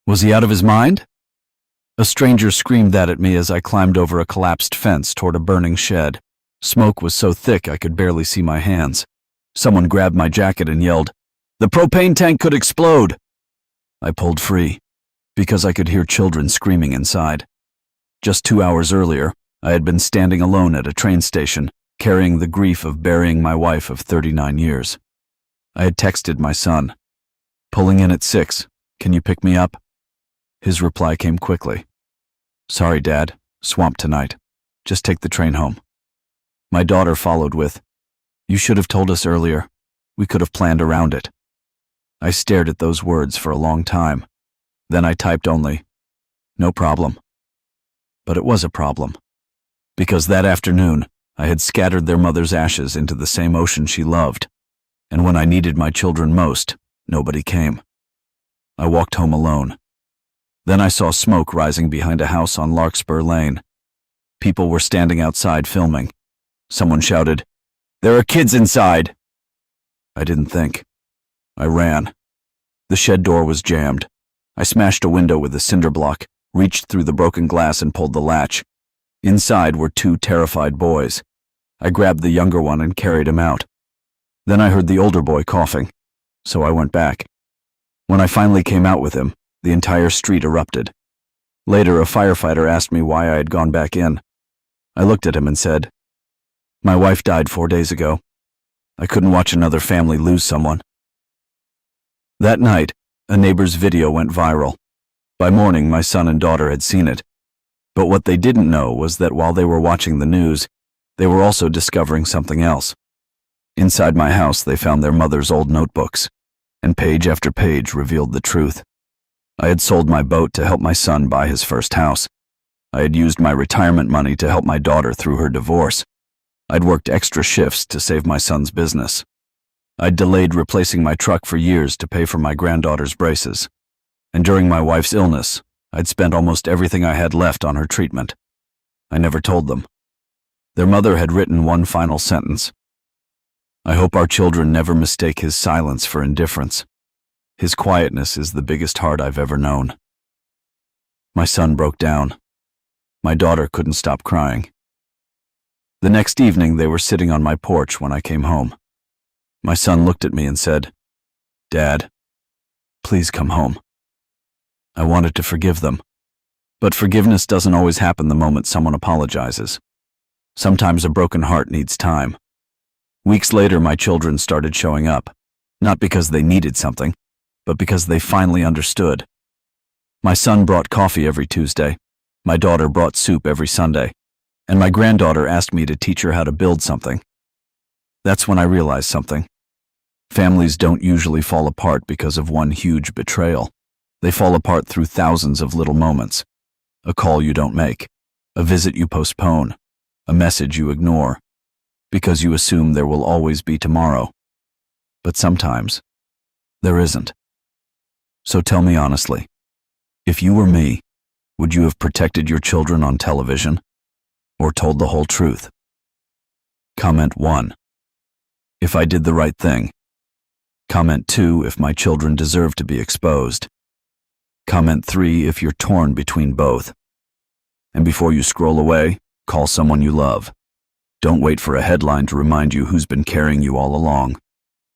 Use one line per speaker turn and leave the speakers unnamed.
Was he out of his mind? A stranger screamed that at me as I climbed over a collapsed fence toward a burning shed. Smoke was so thick I could barely see my hands. Someone grabbed my jacket and yelled, "The propane tank could explode!" I pulled free, because I could hear children screaming inside. Just 2 hours earlier, I had been standing alone at a train station, carrying the grief of burying my wife of 39 years. I had texted my son, "Pulling in at 6, can you pick me up?" His reply came quickly. "Sorry, Dad, swamped tonight. Just take the train home." My daughter followed with, "You should have told us earlier. We could have planned around it." I stared at those words for a long time. Then I typed only, "No problem." But it was a problem. Because that afternoon, I had scattered their mother's ashes into the same ocean she loved. And when I needed my children most, nobody came. I walked home alone. Then I saw smoke rising behind a house on Larkspur Lane. People were standing outside filming. Someone shouted, "There are kids inside!" I didn't think. I ran. The shed door was jammed. I smashed a window with a cinder block, reached through the broken glass and pulled the latch. Inside were 2 terrified boys. I grabbed the younger one and carried him out. Then I heard the older boy coughing, so I went back. When I finally came out with him, the entire street erupted. Later, a firefighter asked me why I had gone back in. I looked at him and said, "My wife died 4 days ago. I couldn't watch another family lose someone." That night, a neighbor's video went viral. By morning, my son and daughter had seen it. But what they didn't know was that while they were watching the news, they were also discovering something else. Inside my house, they found their mother's old notebooks, and page after page revealed the truth. I had sold my boat to help my son buy his first house. I had used my retirement money to help my daughter through her divorce. I'd worked extra shifts to save my son's business. I'd delayed replacing my truck for years to pay for my granddaughter's braces. And during my wife's illness, I'd spent almost everything I had left on her treatment. I never told them. Their mother had written one final sentence. "I hope our children never mistake his silence for indifference. His quietness is the biggest heart I've ever known." My son broke down. My daughter couldn't stop crying. The next evening, they were sitting on my porch when I came home. My son looked at me and said, "Dad, please come home." I wanted to forgive them, but forgiveness doesn't always happen the moment someone apologizes. Sometimes a broken heart needs time. Weeks later, my children started showing up, not because they needed something, but because they finally understood. My son brought coffee every Tuesday, my daughter brought soup every Sunday, and my granddaughter asked me to teach her how to build something. That's when I realized something. Families don't usually fall apart because of one huge betrayal. They fall apart through thousands of little moments. A call you don't make, a visit you postpone, a message you ignore, because you assume there will always be tomorrow. But sometimes, there isn't. So tell me honestly, if you were me, would you have protected your children on television, or told the whole truth? Comment 1. If I did the right thing. Comment 2 if my children deserve to be exposed. Comment 3 if you're torn between both. And before you scroll away, call someone you love. Don't wait for a headline to remind you who's been carrying you all along.